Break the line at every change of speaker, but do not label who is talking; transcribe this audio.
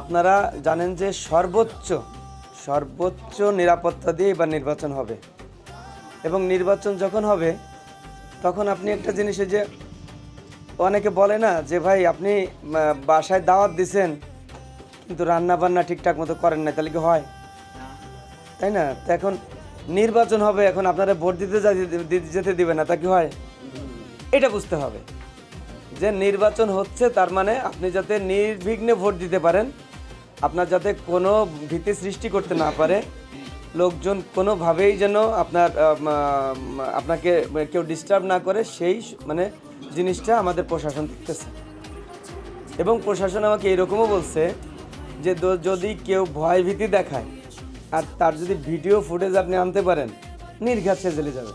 আপনারা জানেন যে সর্বোচ্চ নিরাপত্তা দিয়ে এবার নির্বাচন হবে এবং নির্বাচন যখন হবে তখন আপনি একটা জিনিসে যে অনেকে বলে না যে ভাই আপনি বাসায় দাওয়াত দিছেন কিন্তু রান্না বান্না ঠিকঠাক মতো করেন না, তাহলে কি হয়? তাই না? তো এখন নির্বাচন হবে, এখন আপনারা ভোট দিতে যেতে দিবে না, তা কি হয়? এটা বুঝতে হবে যে নির্বাচন হচ্ছে, তার মানে আপনি যাতে নির্বিঘ্নে ভোট দিতে পারেন, আপনার যাতে কোনো ভীতি সৃষ্টি করতে না পারে, লোকজন কোনোভাবেই যেন আপনাকে কেউ ডিস্টার্ব না করে, সেই মানে জিনিসটা আমাদের প্রশাসন দেখতেছে। এবং প্রশাসন আমাকে এরকমও বলছে যে যদি কেউ ভয় ভীতি দেখায় আর তার যদি ভিডিও ফুটেজ আপনি আনতে পারেন, নির্ঘাত সে জেলে যাবে।